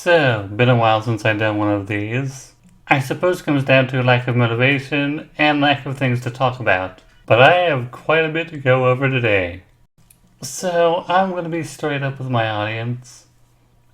So, been a while since I've done one of these. I suppose it comes down to lack of motivation and lack of things to talk about. But I have quite a bit to go over today. So, I'm going to be straight up with my audience.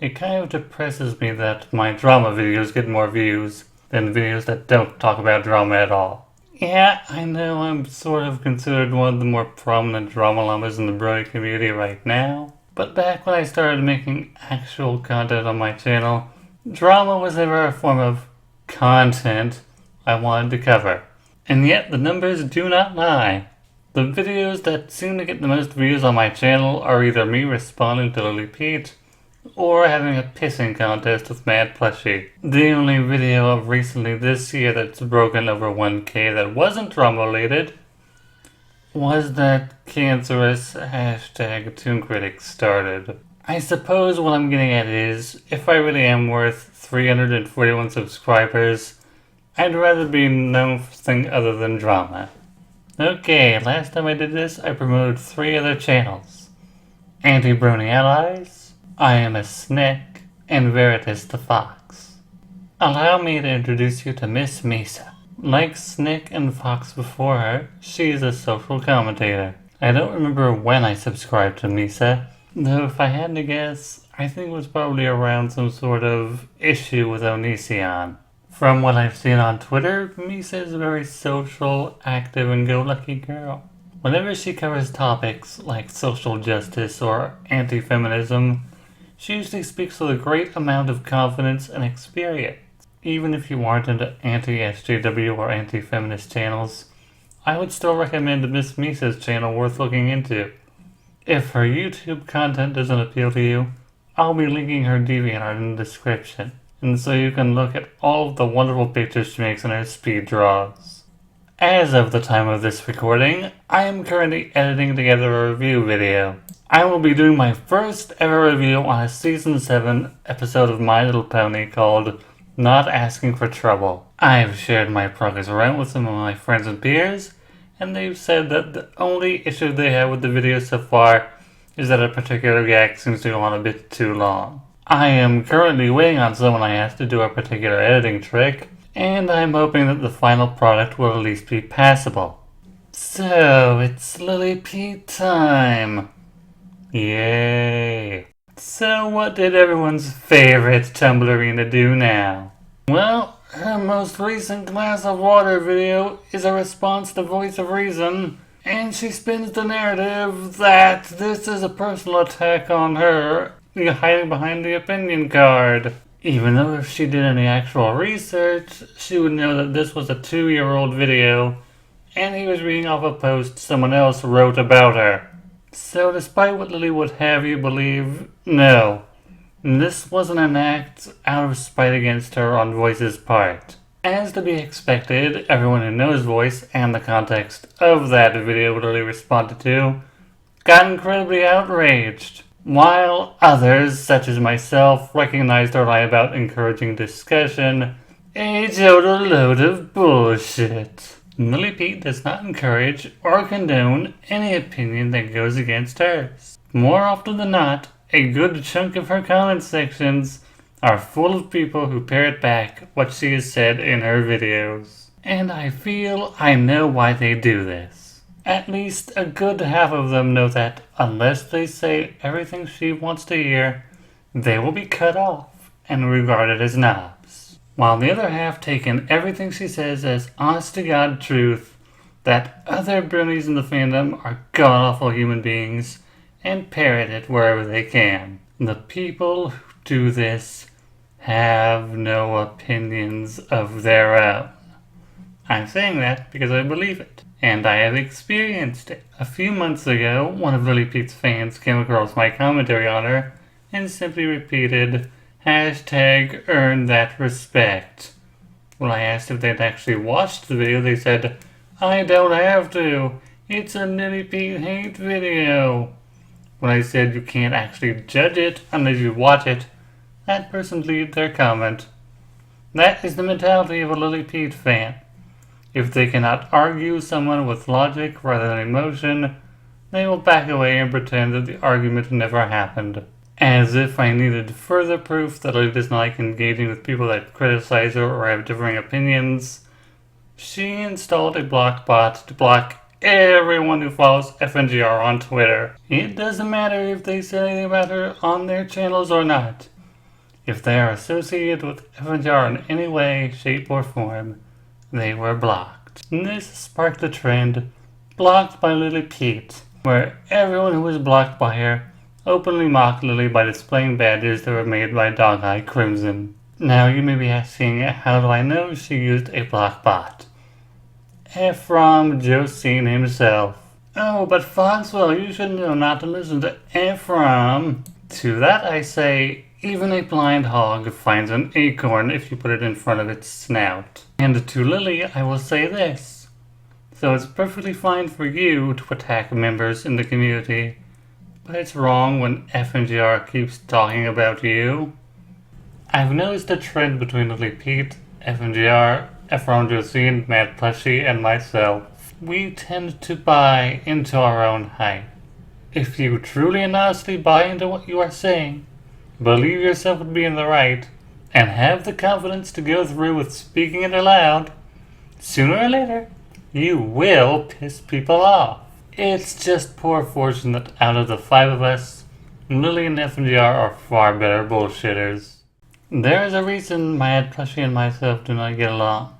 It kind of depresses me that my drama videos get more views than videos that don't talk about drama at all. Yeah, I know I'm sort of considered one of the more prominent drama llamas in the Brony community right now. But back when I started making actual content on my channel, drama was never a form of content I wanted to cover. And yet the numbers do not lie. The videos that seem to get the most views on my channel are either me responding to Lily Pete or having a pissing contest with Mad Plushie. The only video of recently this year that's broken over 1K that wasn't drama related was that cancerous hashtag Toon Critics started. I suppose what I'm getting at is, if I really am worth 341 subscribers, I'd rather be known for something other than drama. Okay, last time I did this, I promoted 3 other channels. Anti-Brony Allies, I Am a Snick, and Veritas the Fox. Allow me to introduce you to Miss Misa. Like Snick and Fox before her, she is a social commentator. I don't remember when I subscribed to Misa, though if I had to guess, I think it was probably around some sort of issue with Onision. From what I've seen on Twitter, Misa is a very social, active, and go-lucky girl. Whenever she covers topics like social justice or anti-feminism, she usually speaks with a great amount of confidence and experience. Even if you aren't into anti-SJW or anti-feminist channels, I would still recommend Miss Misa's channel worth looking into. If her YouTube content doesn't appeal to you, I'll be linking her DeviantArt in the description, and so you can look at all of the wonderful pictures she makes in her speed draws. As of the time of this recording, I am currently editing together a review video. I will be doing my first ever review on a Season 7 episode of My Little Pony called Not Asking for Trouble. I've shared my progress around with some of my friends and peers, and they've said that the only issue they have with the video so far is that a particular gag seems to go on a bit too long. I am currently waiting on someone I asked to do a particular editing trick, and I'm hoping that the final product will at least be passable. So, it's Lily Pete time! Yay! So what did everyone's favorite Tumblrina do now? Well, her most recent glass of water video is a response to Voice of Reason, and she spins the narrative that this is a personal attack on her, hiding behind the opinion card. Even though if she did any actual research, she would know that this was a 2-year-old video, and he was reading off a post someone else wrote about her. So despite what Lily would have you believe, no. This wasn't an act out of spite against her on Voice's part. As to be expected, everyone who knows Voice and the context of that video Lily responded to got incredibly outraged, while others, such as myself, recognized her lie about encouraging discussion, a total load of bullshit. Lily Pete does not encourage or condone any opinion that goes against hers. More often than not, a good chunk of her comment sections are full of people who parrot back what she has said in her videos. And I feel I know why they do this. At least a good half of them know that unless they say everything she wants to hear, they will be cut off and regarded as knobs. While the other half take in everything she says as honest-to-God truth, that other bronies in the fandom are god-awful human beings and parrot it wherever they can. The people who do this have no opinions of their own. I'm saying that because I believe it, and I have experienced it. A few months ago, one of Lily Pete's fans came across my commentary on her and simply repeated, hashtag earn that respect. When I asked if they'd actually watched the video, they said, I don't have to. It's a Lily Pete hate video. When I said you can't actually judge it unless you watch it, that person deleted their comment. That is the mentality of a Lily Pete fan. If they cannot argue someone with logic rather than emotion, they will back away and pretend that the argument never happened. As if I needed further proof that Lily does not like engaging with people that criticize her or have differing opinions, she installed a block bot to block everyone who follows FNGR on Twitter. It doesn't matter if they say anything about her on their channels or not. If they are associated with FNGR in any way, shape, or form, they were blocked. And this sparked the trend, blocked by Lily Pete, where everyone who was blocked by her openly mocked Lily by displaying badges that were made by Dog Eye Crimson. Now you may be asking, how do I know she used a block bot? Ephraim Josine himself. Oh, but Foxwell, you should know not to listen to Ephraim. To that I say, even a blind hog finds an acorn if you put it in front of its snout. And to Lily, I will say this. So it's perfectly fine for you to attack members in the community, but it's wrong when FNGR keeps talking about you. I've noticed a trend between Lily Pete, FNGR, Ephraim Josine, Mad Plushie, and myself. We tend to buy into our own hype. If you truly and honestly buy into what you are saying, believe yourself to be in the right, and have the confidence to go through with speaking it aloud, sooner or later, you will piss people off. It's just poor fortune that out of the 5 of us, Lily and FNGR are far better bullshitters. There is a reason Mad Plushie and myself do not get along.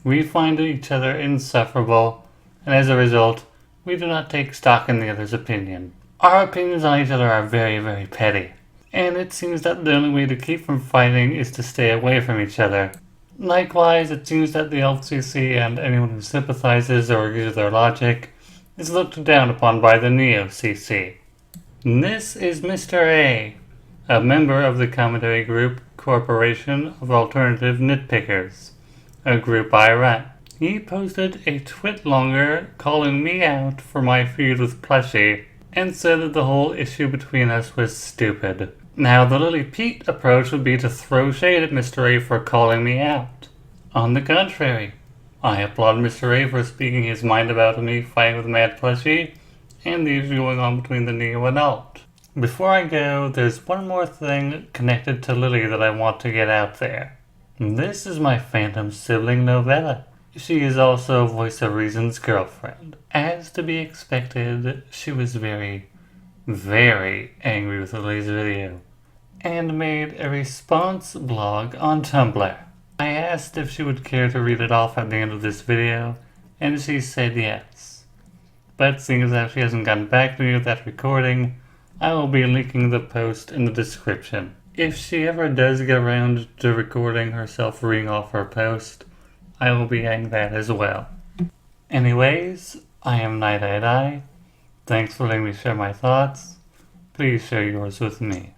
We find each other insufferable, and as a result, we do not take stock in the other's opinion. Our opinions on each other are very, very petty, and it seems that the only way to keep from fighting is to stay away from each other. Likewise, it seems that the LCC and anyone who sympathizes or agrees with their logic is looked down upon by the Neo-CC. This is Mr. A member of the commentary group Corporation of Alternative Nitpickers, a group I run. He posted a twit longer calling me out for my feud with Plushie and said that the whole issue between us was stupid. Now the Lily Pete approach would be to throw shade at Mr. A for calling me out. On the contrary, I applaud Mr. A for speaking his mind about me fighting with Mad Plushie and the issue going on between the Neo and Alt. Before I go, there's one more thing connected to Lily that I want to get out there. This is my phantom sibling Novella. She is also Voice of Reason's girlfriend. As to be expected, she was very, very angry with Lily's video and made a response blog on Tumblr. I asked if she would care to read it off at the end of this video, and she said yes. But seeing as how she hasn't gotten back to me with that recording, I will be linking the post in the description. If she ever does get around to recording herself reading off her post, I will be adding that as well. Anyways, I am Night. Thanks for letting me share my thoughts. Please share yours with me.